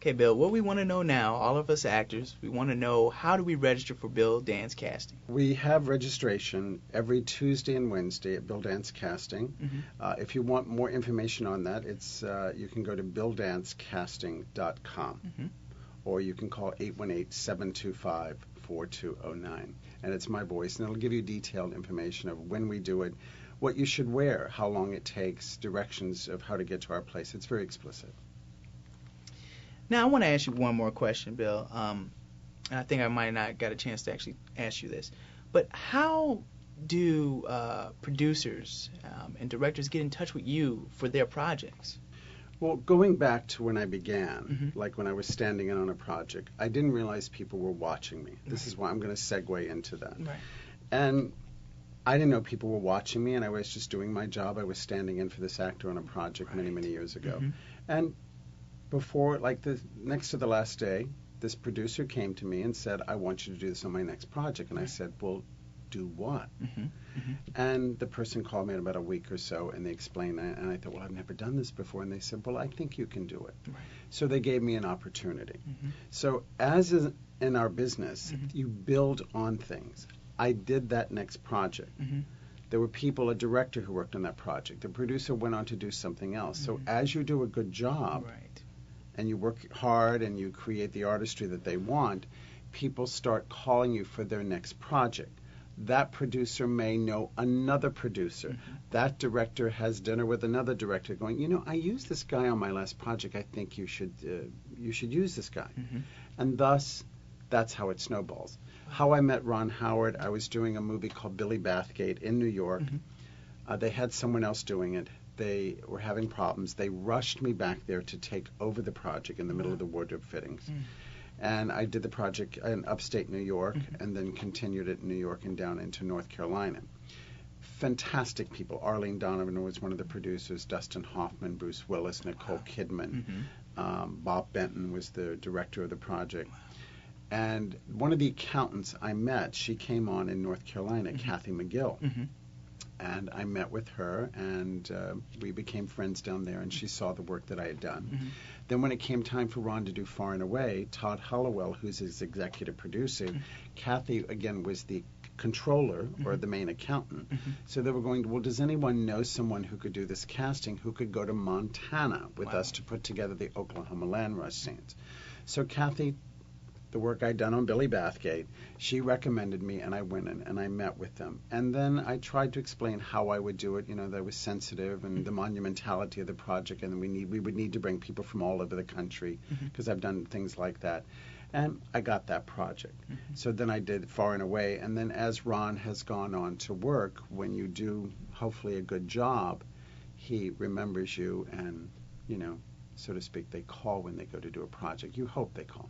Okay, Bill, what we want to know now, all of us actors, we want to know, how do we register for Bill Dance Casting? We have registration every Tuesday and Wednesday at Bill Dance Casting. If you want more information on that, it's you can go to billdancecasting.com, or you can call 818-725-4209. And it's my voice, and it'll give you detailed information of when we do it, what you should wear, how long it takes, directions of how to get to our place. It's very explicit. Now, I want to ask you one more question, Bill. And I think I might not got a chance to actually ask you this. But how do producers and directors get in touch with you for their projects? Well, going back to when I began, like when I was standing in on a project, I didn't realize people were watching me. This is why I'm going to segue into that. Right. And I didn't know people were watching me, and I was just doing my job. I was standing in for this actor on a project many, many years ago. And before, like the next to the last day, this producer came to me and said, I want you to do this on my next project. And I said, well, do what? And the person called me in about a week or so, and they explained that, and I thought, well, I've never done this before. And they said, well, I think you can do it. So they gave me an opportunity. So as is in our business, you build on things. I did that next project. There were people, a director who worked on that project. The producer went on to do something else. So as you do a good job, and you work hard and you create the artistry that they want, people start calling you for their next project. That producer may know another producer. That director has dinner with another director going, you know, I used this guy on my last project. I think you should use this guy. And thus, that's how it snowballs. How I met Ron Howard, I was doing a movie called Billy Bathgate in New York. They had someone else doing it. They were having problems. They rushed me back there to take over the project in the middle of the wardrobe fittings. And I did the project in upstate New York and then continued it in New York and down into North Carolina. Fantastic people. Arlene Donovan was one of the producers, Dustin Hoffman, Bruce Willis, Nicole Kidman. Bob Benton was the director of the project. And one of the accountants I met, she came on in North Carolina, Kathy McGill. And I met with her, and we became friends down there, and she saw the work that I had done. Then when it came time for Ron to do Far and Away, Todd Hollowell, who's his executive producer, Kathy, again, was the controller or the main accountant. So they were going, well, does anyone know someone who could do this casting, who could go to Montana with us to put together the Oklahoma land rush scenes? So Kathy, the work I'd done on Billy Bathgate, she recommended me, and I went in and I met with them. And then I tried to explain how I would do it, you know, that I was sensitive and the monumentality of the project, and we would need to bring people from all over the country because I've done things like that. And I got that project. So then I did Far and Away, and then as Ron has gone on to work, when you do hopefully a good job, he remembers you and, you know, so to speak, they call when they go to do a project. You hope they call.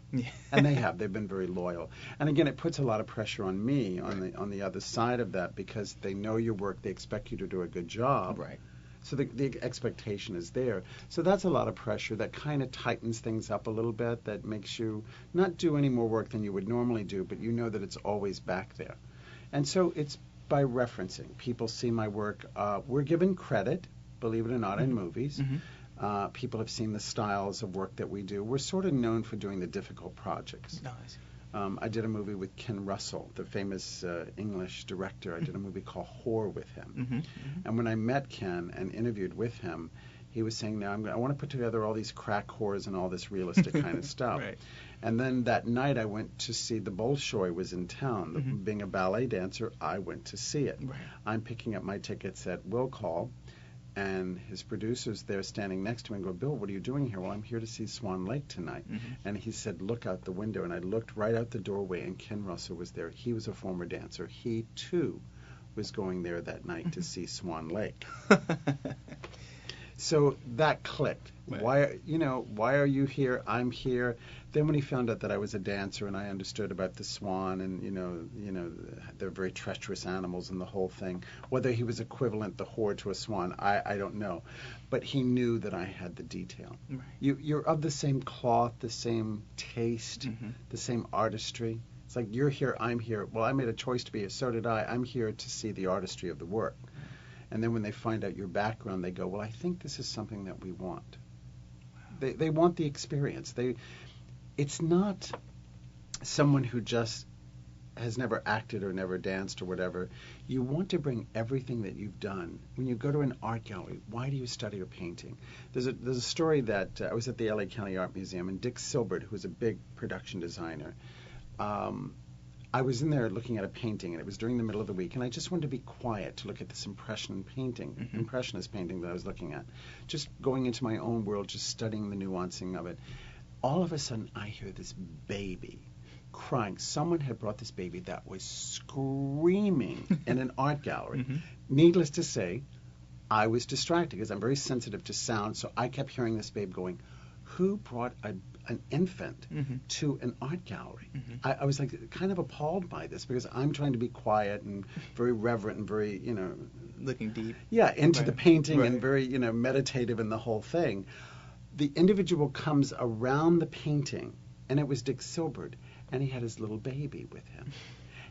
And they have. They've been very loyal. And again, it puts a lot of pressure on me on the other side of that, because they know your work. They expect you to do a good job. So the expectation is there. So that's a lot of pressure that kind of tightens things up a little bit, that makes you not do any more work than you would normally do, but you know that it's always back there. And so it's by referencing. People see my work. We're given credit, believe it or not, in movies. People have seen the styles of work that we do. We're sort of known for doing the difficult projects. I did a movie with Ken Russell, the famous English director. I did a movie called Whore with him. And when I met Ken and interviewed with him, he was saying, now I want to put together all these crack whores and all this realistic kind of stuff. And then that night I went to see the Bolshoi was in town. Being a ballet dancer, I went to see it. I'm picking up my tickets at Will Call. And his producer's there standing next to me and go, Bill, what are you doing here? Well, I'm here to see Swan Lake tonight. And he said, look out the window. And I looked right out the doorway, and Ken Russell was there. He was a former dancer. He, too, was going there that night to see Swan Lake. So that clicked. Why are you here? I'm here. Then when he found out that I was a dancer and I understood about the swan and, you know, they're very treacherous animals and the whole thing, whether he was equivalent, the whore, to a swan, I don't know. But he knew that I had the detail. You're of the same cloth, the same taste, the same artistry. It's like, you're here, I'm here. Well, I made a choice to be here, so did I. I'm here to see the artistry of the work. And then when they find out your background, they go, well, I think this is something that we want. They want the experience. It's not someone who just has never acted or never danced or whatever. You want to bring everything that you've done. When you go to an art gallery, why do you study a painting? There's a story that I was at the LA County Art Museum, and Dick Silbert, who was a big production designer, I was in there looking at a painting, and it was during the middle of the week, and I just wanted to be quiet to look at this impressionist painting that I was looking at, just going into my own world, just studying the nuancing of it. All of a sudden, I hear this baby crying. Someone had brought this baby that was screaming in an art gallery. Needless to say, I was distracted because I'm very sensitive to sound, so I kept hearing this babe going, who brought an infant to an art gallery? I was like kind of appalled by this because I'm trying to be quiet and very reverent and very, looking deep. Yeah, into the painting and very, meditative in the whole thing. The individual comes around the painting, and it was Dick Silbert, and he had his little baby with him.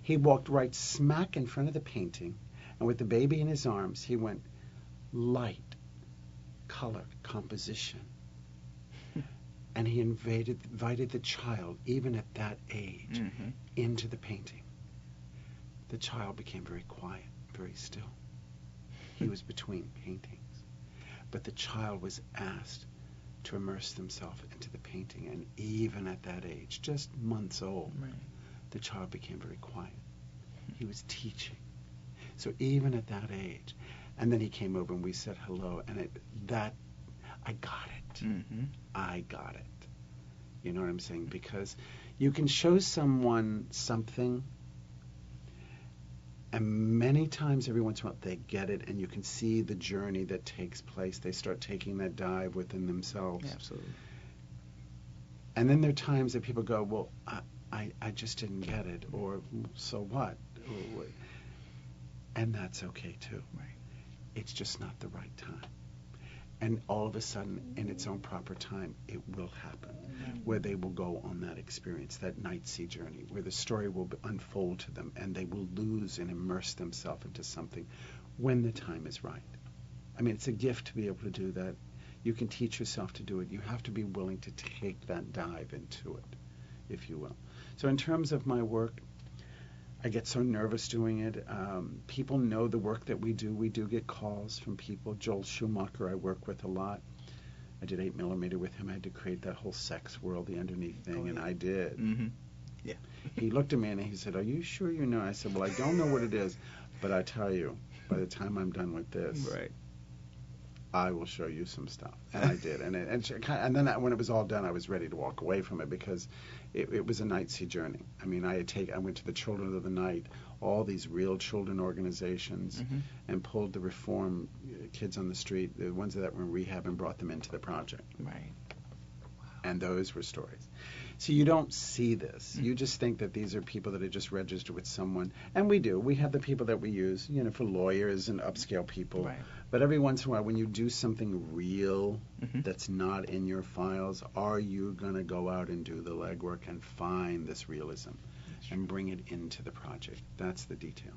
He walked right smack in front of the painting, and with the baby in his arms, he went light, color, composition. And he invited the child, even at that age, into the painting. The child became very quiet, very still. He was between paintings. But the child was asked to immerse themselves into the painting, and even at that age, just months old, the child became very quiet. He was teaching. So even at that age, and then he came over and we said hello, and I got it. I got it. You know what I'm saying? Because you can show someone something, and many times, every once in a while, they get it, and you can see the journey that takes place. They start taking that dive within themselves. Yeah, absolutely. And then there are times that people go, well, I just didn't get it, or so what? And that's okay, too. Right. It's just not the right time. And all of a sudden, in its own proper time, it will happen, where they will go on that experience, that night sea journey, where the story will unfold to them, and they will lose and immerse themselves into something when the time is right. I mean, it's a gift to be able to do that. You can teach yourself to do it. You have to be willing to take that dive into it, if you will. So in terms of my work, I get so nervous doing it. People know the work that we do. We do get calls from people. Joel Schumacher I work with a lot. I did 8mm with him. I had to create that whole sex world, the underneath thing, and I did. Yeah. He looked at me and he said, are you sure you know? I said, well, I don't know what it is, but I tell you, by the time I'm done with this, I will show you some stuff. And I did. And then when it was all done, I was ready to walk away from it because it was a night sea journey. I mean, I went to the Children of the Night, all these real children organizations, and pulled the reform kids on the street, the ones that were in rehab, and brought them into the project. Right. And those were stories. So you don't see this. You just think that these are people that are just registered with someone. And we do. We have the people that we use, for lawyers and upscale people. Right. But every once in a while, when you do something real that's not in your files, are you going to go out and do the legwork and find this realism and bring it into the project? That's the detail.